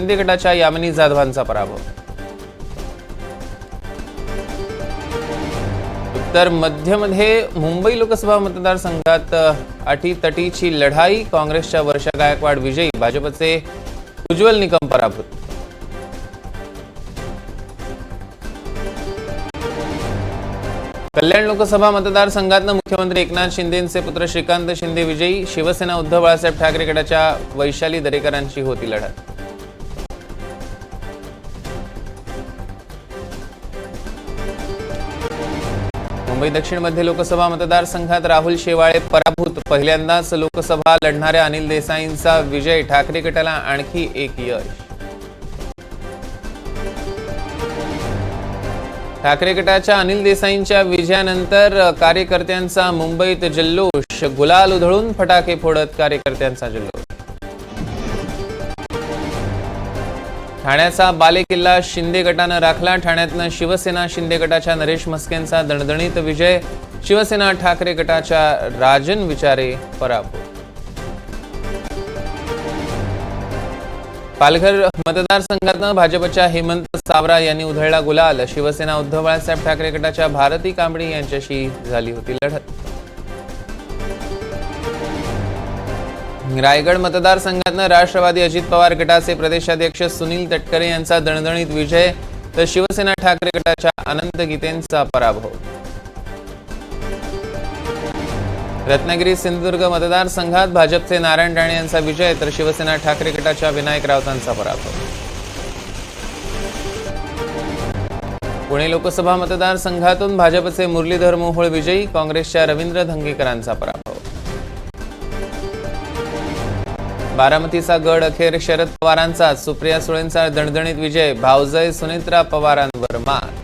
शिंदे गटाच्या यामिनी जाधवांचा पराभव। उत्तर मध्यमध्ये मुंबई लोकसभा मतदारसंघात अटीतटीची लढाई, काँग्रेसच्या वर्षा गायकवाड विजयी, भाजपचे उज्ज्वल निकम पराभूत। कल्याण लोकसभा मतदारसंघात मुख्यमंत्री एकनाथ शिंदेंचे पुत्र श्रीकांत शिंदे विजयी, शिवसेना उद्धव बाळासाहेब ठाकरे गटाच्या वैशाली दरेकरांची होती लढत। मुंबई दक्षिण मध्य लोकसभा मतदारसंघात राहुल शेवाळे पराभूत, पहिल्यांदाच लोकसभा लढणाऱ्या अनिल देसाईंचा विजय, ठाकरे गटाला आणखी एक यश। ठाकरे गटाच्या अनिल देसाईंच्या विजयानंतर कार्यकर्त्यांचा मुंबईत जल्लोष, गुलाल उधळून फटाके फोडत कार्यकर्त्यांचा जल्लोष। ठाण्याचा बालेकिल्ला शिंदे गटानं राखला, ठाण्यातनं शिवसेना शिंदे गटाच्या नरेश म्हस्केंचा दणदणीत विजय, शिवसेना ठाकरे गटाच्या राजन विचारे पराभूत। पालघर मतदारसंघातनं भाजपच्या हेमंत सावरा यांनी उधळला गुलाल, शिवसेना उद्धव बाळासाहेब ठाकरे गटाच्या भारती कांबडी यांच्याशी झाली होती लढत। रायगड मतदारसंघातनं राष्ट्रवादी अजित पवार गटाचे प्रदेशाध्यक्ष सुनील तटकरे यांचा दणदणीत विजय, तर शिवसेना ठाकरे गटाच्या अनंत गीतेंचा पराभव। रत्नागिरी सिंधुदुर्ग मतदारसंघात भाजपचे नारायण राणे यांचा विजय, तर शिवसेना ठाकरे गटाच्या विनायक राऊतांचा पराभव। पुणे लोकसभा मतदारसंघातून भाजपचे मुरलीधर मोहोळ विजयी, काँग्रेसच्या रवींद्र धंगेकरांचा पराभव। बारामतीचा गड अखेर शरद पवारांचा, सुप्रिया सुळेंचा दणदणीत विजय, भावजय सुनेत्रा पवारांवर मात।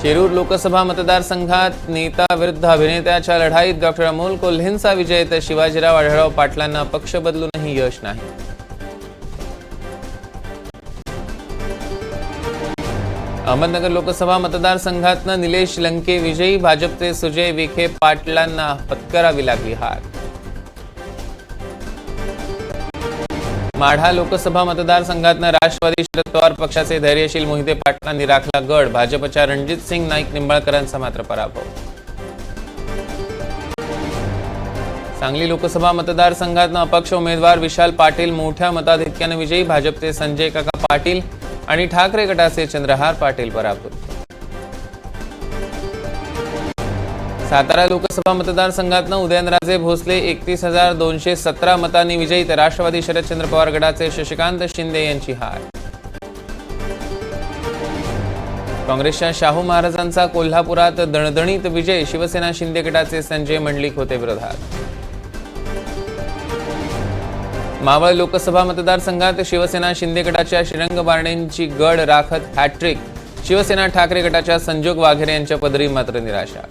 शिरूर लोकसभा मतदारसंघात नेता विरुद्ध अभिनेत्याच्या लढाईत डॉक्टर अमोल कोल्हेंचा विजय, तर शिवाजीराव आढळराव पाटलांना पक्ष बदलूनही यश नाही। अहमदनगर लोकसभा मतदारसंघातनं निलेश लंके विजयी, भाजपचे सुजय विखे पाटलांना पत्करावी लागली हार। माढा लोकसभा मतदारसंघातनं राष्ट्रवादी शरद पवार पक्षाचे धैर्यशील मोहिते पाटलांनी राखला गड, भाजपच्या रणजित सिंग नाईक निंबाळकरांचा मात्र पराभव। सांगली लोकसभा मतदारसंघातनं अपक्ष उमेदवार विशाल पाटील मोठ्या मताधिक्याने विजयी, भाजपचे संजय काका पाटील आणि ठाकरे गटाचे चंद्रहार पाटील पराभूत। सातारा लोकसभा मतदारसंघातनं उदयनराजे भोसले 31,217 मतांनी विजयी, तर राष्ट्रवादी शरदचंद्र पवार गटाचे शशिकांत शिंदे यांची हार। काँग्रेसच्या शाहू महाराजांचा कोल्हापुरात दणदणीत विजय, शिवसेना शिंदे गटाचे संजय मंडलिक होते विरोधात। मावळ लोकसभा मतदारसंघात शिवसेना शिंदे गटाच्या श्रीरंग बारणेंची गड राखत हॅट्रिक, शिवसेना ठाकरे गटाच्या संजोग वाघेरे यांच्या पदरी मात्र निराशा।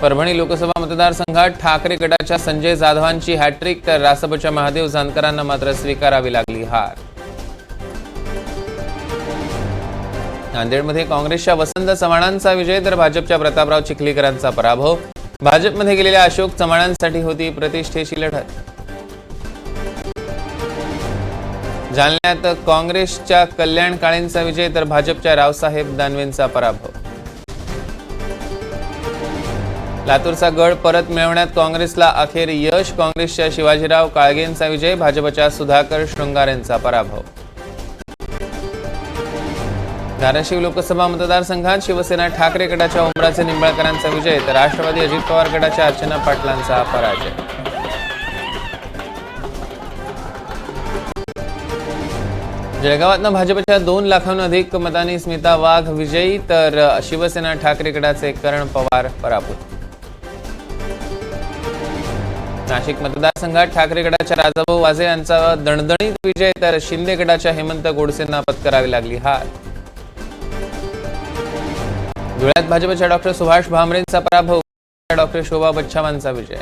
परभणी लोकसभा मतदारसंघात ठाकरे गटाच्या संजय जाधवांची हॅट्रिक, तर रासपच्या महादेव जानकरांना मात्र स्वीकारावी लागली हार। नांदेडमध्ये काँग्रेसच्या वसंत चव्हाणांचा विजय, तर भाजपच्या प्रतापराव चिखलीकरांचा पराभव, भाजपमध्ये गेलेल्या अशोक चव्हाणांसाठी होती प्रतिष्ठेची लढत। जालन्यात काँग्रेसच्या कल्याण काळेंचा विजय, तर भाजपच्या रावसाहेब दानवेंचा पराभव। लातूरचा गड परत मिळवण्यात काँग्रेसला अखेर यश, काँग्रेसच्या शिवाजीराव काळगेंचा विजय, भाजपच्या सुधाकर शृंगार यांचा पराभव। धाराशिव लोकसभा मतदारसंघात शिवसेना ठाकरे गटाच्या ओमराजे निंबाळकरांचा विजय, तर राष्ट्रवादी अजित पवार गटाच्या अर्चना पाटलांचा पराजय। जळगावातनं भाजपच्या 2 लाखांहून अधिक मतांनी स्मिता वाघ विजयी, तर शिवसेना ठाकरे गटाचे करण पवार पराभूत। नाशिक मतदारसंघात ठाकरे गटाच्या राजाभाऊ वाजे यांचा दणदणीत विजय, तर शिंदे गटाच्या हेमंत गोडसेंना पत्करावी लागली हार। धुळ्यात भाजपच्या डॉक्टर सुभाष भामरेंचा पराभव, डॉक्टर शोभा बच्छावांचा विजय।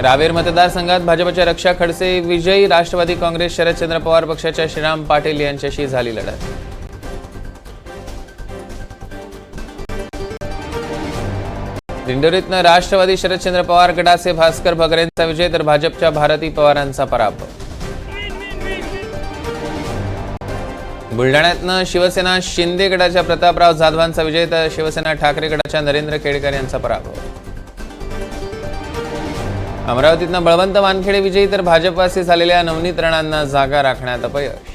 रावेर मतदारसंघात भाजपच्या रक्षा खडसे विजयी, राष्ट्रवादी काँग्रेस शरदचंद्र पवार पक्षाच्या श्रीराम पाटील यांच्याशी झाली लढत। दिंडोरीतनं राष्ट्रवादी शरदचंद्र पवार गटाचे भास्कर भगरेंचा विजय तर भाजपच्या भारती पवारांचा पराभव. बुलढाण्यातनं शिवसेना शिंदे गटाच्या प्रतापराव जाधवांचा विजय तर शिवसेना ठाकरे गटाच्या नरेंद्र केळकर यांचा पराभव. अमरावतीतनं बळवंत वानखेडे विजयी तर भाजपवासी झालेल्या नवनीत राणांना जागा राखण्यात अपयश.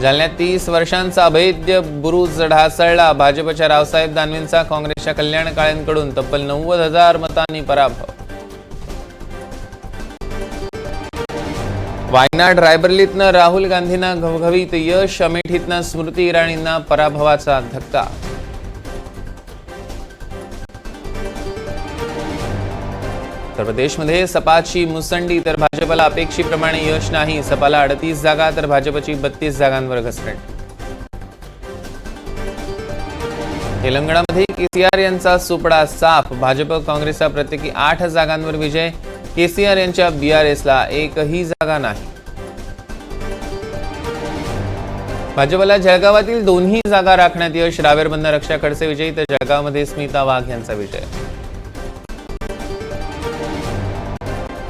जालन्यात 30 वर्षांचा अवैध बुरुज ढासळला. भाजपच्या रावसाहेब दानवेंचा काँग्रेसच्या कल्याण काळेंकडून तब्बल 90,000 मतांनी पराभव. वायनाड रायबरेलीतनं राहुल गांधींना घवघवीत यश. अमेठीतनं स्मृती इराणींना पराभवाचा धक्का. उत्तर प्रदेशमध्ये सपाची मुसंडी तर भाजपला अपेक्षेप्रमाणे यश नाही. सपाला 38 जागा तर भाजपची 32 जागांवर घसरण. तेलंगणामध्ये केसीआर यांचा सुपडा साफ. भाजप काँग्रेसचा प्रत्येकी 8 जागांवर विजय. केसीआर यांच्या बीआरएसला एकही जागा नाही. भाजपला जळगावातील दोन्ही जागा राखण्यात यश. रावेरमधनं रक्षा खडसे विजयी तर जळगावमध्ये स्मिता वाघ यांचा विजय.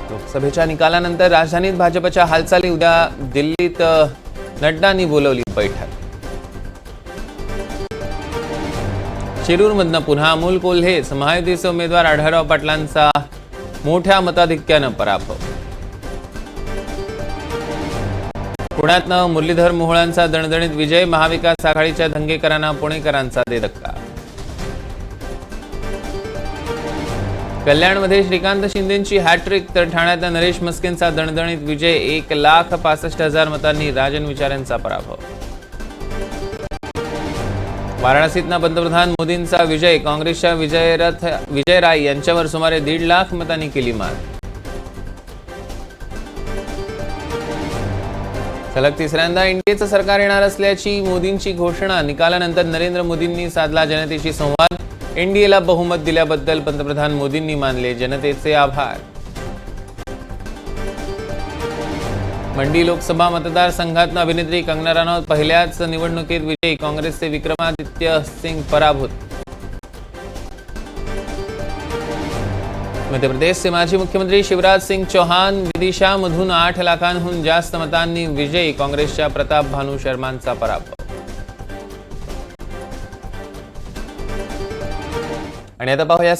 लोकसभेच्या निकालानंतर राजधानीत भाजपच्या हालचाली. उद्या दिल्लीत नड्डांनी बोलवली बैठक. शिरूरमधनं पुन्हा अमोल कोल्हेच. महायुतीचे उमेदवार आढळराव पाटलांचा मोठ्या मताधिक्यानं पराभव. पुण्यातनं मुरलीधर मोहोळांचा दणदणीत विजय. महाविकास आघाडीच्या धंगेकरांना पुणेकरांचा धक्का. कल्याणमध्ये श्रीकांत शिंदेंची हॅट्रिक तर ठाण्यातल्या नरेश मस्केंचा दणदणीत विजय. 1,65,000 मतांनी राजन विचारेंचा पराभव. वाराणसीतनं पंतप्रधान मोदींचा विजय. काँग्रेसच्या विजय राय यांच्यावर सुमारे 1.5 लाख मतांनी केली मात. सलग तिसऱ्यांदा एनडीएचं सरकार येणार असल्याची मोदींची घोषणा. निकालानंतर नरेंद्र मोदींनी साधला जनतेशी संवाद. एनडीएला बहुमत दिल्याबद्दल पंतप्रधान मोदींनी मानले जनतेचे आभार. मंडी लोकसभा मतदारसंघातनं अभिनेत्री कंगना रनौत पहिल्याच निवडणुकीत विजयी. काँग्रेसचे विक्रमादित्य सिंग पराभूत. मध्य प्रदेशचे माजी मुख्यमंत्री शिवराज सिंग चौहान विदिशामधून 8 लाखांहून जास्त मतांनी विजयी. काँग्रेसच्या प्रताप भानू शर्मांचा पराभव. आणि आता पाहूया